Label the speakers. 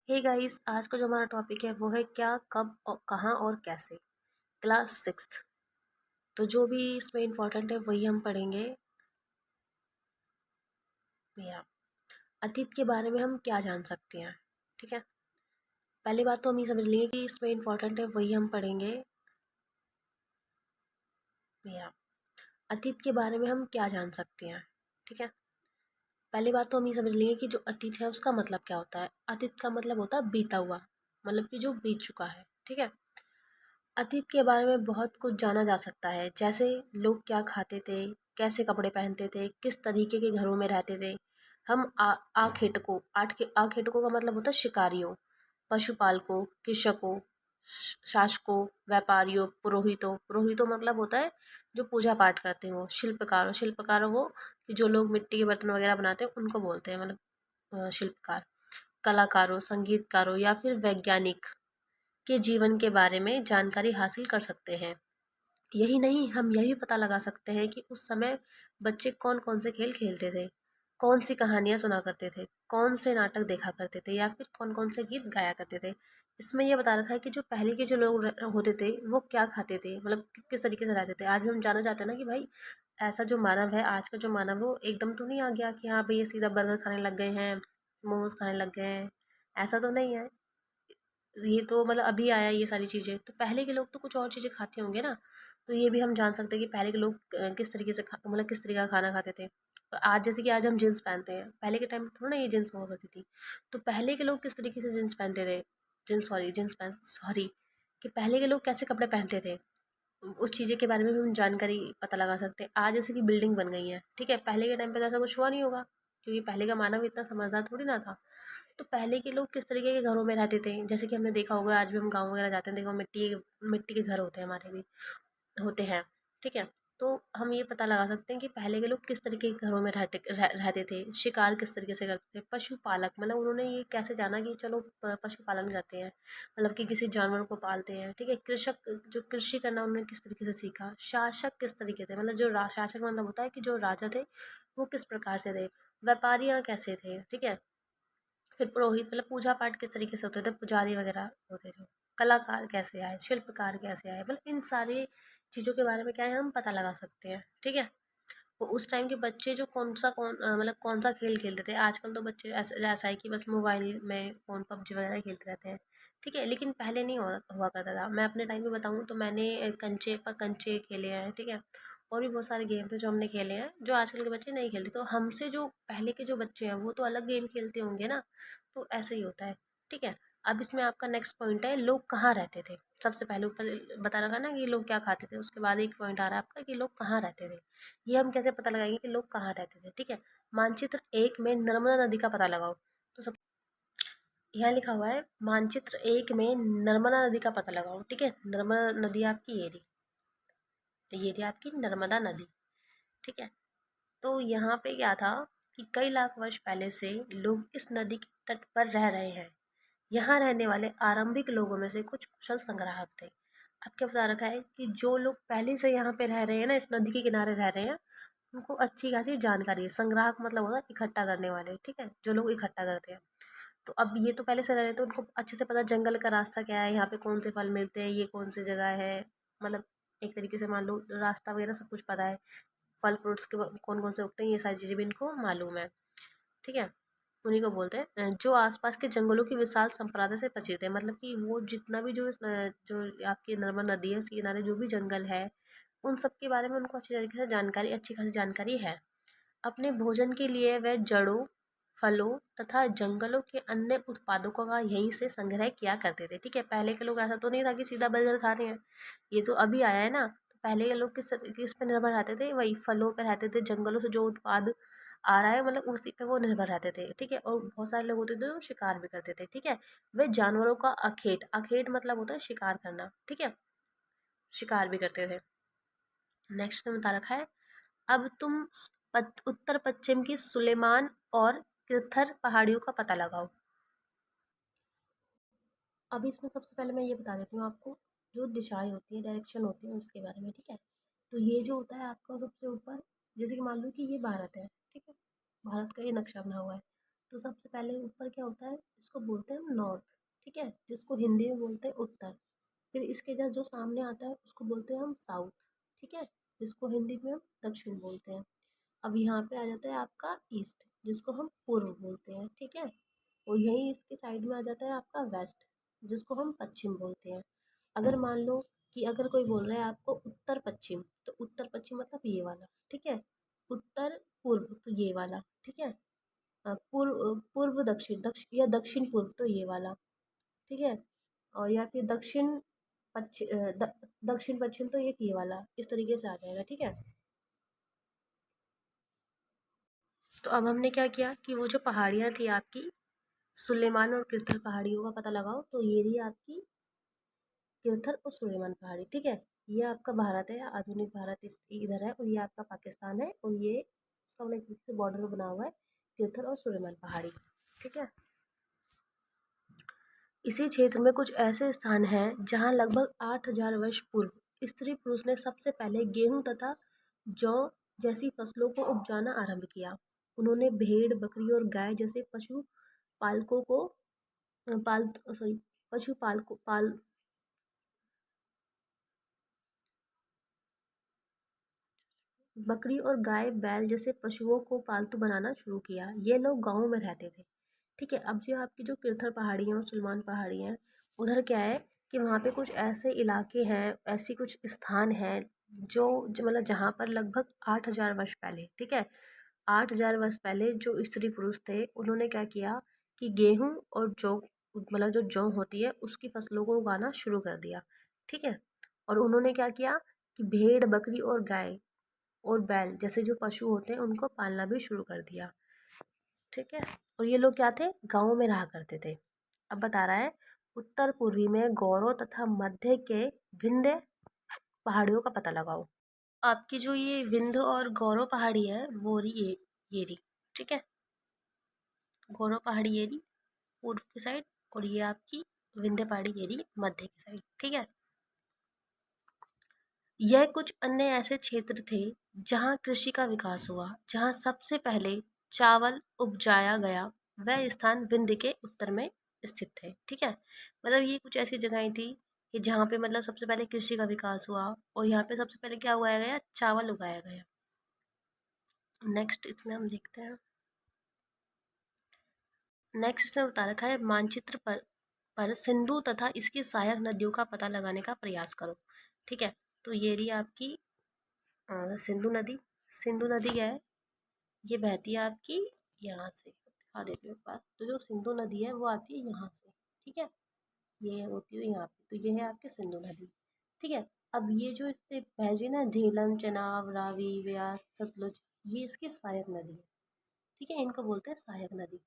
Speaker 1: Hey guys, आज का जो हमारा टॉपिक है वो है क्या, कब और कहाँ और कैसे। Class sixth. तो जो भी इसमें इम्पोर्टेंट है वही हम पढ़ेंगे। मेरा अतीत के बारे में हम क्या जान सकते हैं। ठीक है, पहली बात तो हम ये समझ लेंगे कि इसमें इम्पोर्टेंट है वही हम पढ़ेंगे। मेरा अतीत के बारे में हम क्या जान सकते हैं। ठीक है, पहली बात तो हम ये समझ लेंगे कि जो अतीत है उसका मतलब क्या होता है। अतीत का मतलब होता है बीता हुआ, मतलब कि जो बीत चुका है। ठीक है, अतीत के बारे में बहुत कुछ जाना जा सकता है, जैसे लोग क्या खाते थे, कैसे कपड़े पहनते थे, किस तरीके के घरों में रहते थे। हम आखेटकों आखेटकों का मतलब होता है शिकारियों, पशुपालकों, कृषकों, शासकों, व्यापारियों, पुरोहितों मतलब होता है जो पूजा पाठ करते हैं। वो शिल्पकारों वो कि जो लोग मिट्टी के बर्तन वगैरह बनाते हैं उनको बोलते हैं, मतलब शिल्पकार। कलाकारों, संगीतकारों या फिर वैज्ञानिक के जीवन के बारे में जानकारी हासिल कर सकते हैं। यही नहीं, हम यह भी पता लगा सकते हैं कि उस समय बच्चे कौन कौन से खेल खेलते थे, कौन सी कहानियाँ सुना करते थे, कौन से नाटक देखा करते थे या फिर कौन कौन से गीत गाया करते थे। इसमें यह बता रखा है कि जो पहले के जो लोग होते थे वो क्या खाते थे, मतलब किस तरीके से रहते थे। आज भी हम जानना चाहते हैं ना कि भाई ऐसा जो मानव है, आज का जो मानव है वो एकदम तो नहीं आ गया कि हाँ भाई ये सीधा बर्गर खाने लग गए हैं, मोमोज खाने लग गए हैं। ऐसा तो नहीं है। ये तो मतलब अभी आया ये सारी चीज़ें, तो पहले के लोग तो कुछ और चीज़ें खाते होंगे ना। तो ये भी हम जान सकते हैं कि पहले के लोग किस तरीके से मतलब किस तरीके का खाना खाते थे। तो आज जैसे कि आज हम जीन्स पहनते हैं, पहले के टाइम में थोड़ा ना ये जीन्स हुआ करती थी। तो पहले के लोग किस तरीके से जीन्स पहनते थे, जीन्स पैंट सॉरी, कि पहले के लोग कैसे कपड़े पहनते थे, उस चीज़ें के बारे में भी हम जानकारी पता लगा सकते हैं। आज जैसे कि बिल्डिंग बन गई है, ठीक है, पहले के टाइम पे तो ऐसा कुछ हुआ नहीं होगा, क्योंकि पहले का मानव इतना समझदार थोड़ी ना था। तो पहले के लोग किस तरीके के घरों में रहते थे, जैसे कि हमने देखा होगा, आज भी हम गाँव वगैरह जाते हैं, देखो मिट्टी के घर होते हैं, हमारे भी होते हैं। ठीक है, तो हम ये पता लगा सकते हैं कि पहले के लोग किस तरीके के घरों में रहते थे, शिकार किस तरीके से करते थे, पशुपालक मतलब उन्होंने ये कैसे जाना कि चलो पशुपालन करते हैं, मतलब कि किसी जानवर को पालते हैं। ठीक है, कृषक जो कृषि करना उन्होंने किस तरीके से सीखा। शासक किस तरीके थे, मतलब जो शासक मतलब होता है कि जो राजा थे वो किस प्रकार से थे। व्यापारियाँ कैसे थे। ठीक है, फिर पुरोहित मतलब पूजा पाठ किस तरीके से होते थे, पुजारी वगैरह होते थे। कलाकार कैसे आए, शिल्पकार कैसे आए, मतलब इन सारी चीज़ों के बारे में क्या है हम पता लगा सकते हैं। ठीक है, वो उस टाइम के बच्चे जो मतलब कौन सा खेल खेलते थे। आजकल तो बच्चे ऐसा है कि बस मोबाइल में फ़ोन पबजी वगैरह खेलते रहते हैं। ठीक है, लेकिन पहले नहीं हुआ करता था। मैं अपने टाइम पे बताऊँ तो मैंने कंचे खेले हैं। ठीक है, और भी बहुत सारे गेम थे जो हमने खेले हैं, जो आजकल के बच्चे नहीं खेलते। तो हमसे जो पहले के जो बच्चे हैं वो तो अलग गेम खेलते होंगे ना, तो ऐसे ही होता है। ठीक है, अब इसमें आपका नेक्स्ट पॉइंट है लोग कहाँ रहते थे। सबसे पहले ऊपर बता रखा ना कि लोग क्या खाते थे, उसके बाद एक पॉइंट आ रहा है आपका कि लोग कहाँ रहते थे। ये हम कैसे पता लगाएंगे कि लोग कहाँ रहते थे। ठीक है, मानचित्र एक में नर्मदा नदी का पता लगाओ। तो सब यहाँ लिखा हुआ है, मानचित्र एक में नर्मदा नदी का पता लगाओ। ठीक है, नर्मदा नदी आपकी ये रही आपकी नर्मदा नदी। ठीक है, तो यहाँ पे क्या था कि कई लाख वर्ष पहले से लोग इस नदी के तट पर रह रहे हैं। यहाँ रहने वाले आरंभिक लोगों में से कुछ कुशल संग्राहक थे। अब क्या बता रखा है कि जो लोग पहले से यहाँ पे रह रहे हैं ना, इस नदी के किनारे रह रहे हैं, उनको अच्छी खासी जानकारी है। संग्राहक मतलब होता है इकट्ठा करने वाले। ठीक है, जो लोग इकट्ठा करते हैं। तो अब ये तो पहले से रह रहे हैं तो उनको अच्छे से पता जंगल का रास्ता क्या है, यहाँ पे कौन से फल मिलते हैं, ये कौन सी जगह है, मतलब एक तरीके से मान लो रास्ता वगैरह सब कुछ पता है। फल फ्रूट्स के कौन कौन से उगते हैं ये सारी चीज़ें भी इनको मालूम है। ठीक है, उन्हीं को बोलते हैं जो आसपास के जंगलों की विशाल संप्रदाय से परिचित है। मतलब कि वो जितना भी जो आपकी नर्मदा नदी है उसके किनारे जो भी जंगल है, उन सब के बारे में उनको अच्छी खासी जानकारी है। अपने भोजन के लिए वह जड़ों, फलों तथा जंगलों के अन्य उत्पादों का यहीं से संग्रह किया करते थे। ठीक है, पहले के लोग ऐसा तो नहीं था कि सीधा बर्गर खा रहे हैं, ये तो अभी आया है ना। तो पहले के लोग किस पे निर्भर रहते थे, वही फलों पे रहते थे, जंगलों से जो उत्पाद आ रहा है मतलब उसी पे वो निर्भर रहते थे। ठीक है, और बहुत सारे लोग होते थे जो शिकार भी करते थे। ठीक है, वे जानवरों का अखेट मतलब होता है शिकार करना। ठीक है, शिकार भी करते थे। नेक्स्ट में बता रखा है, अब तुम उत्तर पश्चिम की सुलेमान और कृथर पहाड़ियों का पता लगाओ। अभी इसमें सबसे पहले मैं ये बता देती हूँ आपको, जो दिशाएं होती हैं, डायरेक्शन होती है उसके बारे में। ठीक है, तो ये जो होता है आपका सबसे ऊपर, जैसे कि मान लो कि ये भारत है। ठीक है, भारत का ये नक्शा बना हुआ है। तो सबसे पहले ऊपर क्या होता है, इसको बोलते हैं हम नॉर्थ, ठीक है, जिसको हिंदी में बोलते हैं उत्तर। फिर इसके जस्ट जो सामने आता है उसको बोलते हैं हम साउथ, ठीक है, जिसको हिंदी में हम दक्षिण बोलते हैं। अब यहाँ पे आ जाता है आपका ईस्ट, जिसको हम पूर्व बोलते हैं, ठीक है। और यहीं इसके साइड में आ जाता है आपका वेस्ट, जिसको हम पश्चिम बोलते हैं। अगर मान लो कि अगर कोई बोल रहा है आपको उत्तर पश्चिम, तो उत्तर पश्चिम मतलब ये वाला, ठीक है। उत्तर पूर्व तो ये वाला, ठीक है। पूर्व दक्षिण, या दक्षिण पूर्व तो ये वाला, ठीक है। और या फिर दक्षिण पश्चिम तो एक ये वाला, इस तरीके से आ जाएगा, ठीक है। तो अब हमने क्या किया कि वो जो पहाड़ियाँ थी आपकी, सुलेमान और किरथल पहाड़ियों का पता लगाओ, तो ये रही आपकी किरथल और सुलेमान पहाड़ी, ठीक है। ये आपका भारत है, आधुनिक भारत इस इधर है, और ये आपका पाकिस्तान है, और ये उसका मतलब एक तरीके से बॉर्डर बना हुआ है किरथल और सुलेमान पहाड़ी, ठीक है। इसी क्षेत्र में कुछ ऐसे स्थान हैं जहां लगभग 8,000 वर्ष पूर्व स्त्री पुरुष ने सबसे पहले गेहूं तथा जौ जैसी फसलों को उपजाना आरंभ किया। उन्होंने भेड़, बकरी और गाय जैसे पशु पालकों को पाल सॉरी पशु पालको पाल बकरी और गाय बैल जैसे पशुओं को पालतू बनाना शुरू किया। ये लोग गाँव में रहते थे, ठीक है। अब जो आपकी जो किरथल पहाड़ी है और सुलेमान पहाड़ी है, उधर क्या है कि वहाँ पे कुछ ऐसे इलाके हैं, ऐसी कुछ स्थान हैं जो मतलब जहाँ पर लगभग 8,000 वर्ष पहले, ठीक है, 8,000 वर्ष पहले जो स्त्री पुरुष थे उन्होंने क्या किया कि गेहूं और जौ, मतलब जो जौ होती है उसकी फसलों को उगाना शुरू कर दिया, ठीक है। और उन्होंने क्या किया कि भेड़, बकरी और गाय और बैल जैसे जो पशु होते हैं उनको पालना भी शुरू कर दिया, ठीक है। और ये लोग क्या थे, गाँव में रहा करते थे। अब बता रहा है उत्तर पूर्वी में गौरव तथा मध्य के विंध्य पहाड़ियों का पता लगाओ। आपकी जो ये विंध्य और गौरव पहाड़ी है वो रही ये रही, ठीक है। गौरव पहाड़ी ये रही पूर्व की साइड, और ये आपकी विंध्य पहाड़ी ये रही मध्य की साइड, ठीक है। यह कुछ अन्य ऐसे क्षेत्र थे जहाँ कृषि का विकास हुआ। जहाँ सबसे पहले चावल उपजाया गया वह स्थान विंध्य के उत्तर में स्थित थे, ठीक है। मतलब ये कुछ ऐसी जगहें थी कि जहाँ पे मतलब सबसे पहले कृषि का विकास हुआ, और यहाँ पे सबसे पहले क्या उगाया गया, चावल उगाया गया। नेक्स्ट इसमें हम देखते हैं, नेक्स्ट इसमें बता रखा है मानचित्र पर सिंधु तथा इसकी सहायक नदियों का पता लगाने का प्रयास करो, ठीक है। तो ये रही आपकी सिंधु नदी। सिंधु नदी क्या है, ये बहती है आपकी यहाँ से, दिखा देती हूँ एक बार। तो जो सिंधु नदी है वो आती है यहाँ से, ठीक है, ये होती है यहाँ पे, तो ये है आपकी सिंधु नदी, ठीक है। अब ये जो इससे बहती ना, झेलम, चनाब, रावी, व्यास, सतलुज, ये इसकी सहायक नदी है, ठीक है, इनको बोलते हैं सहायक नदी।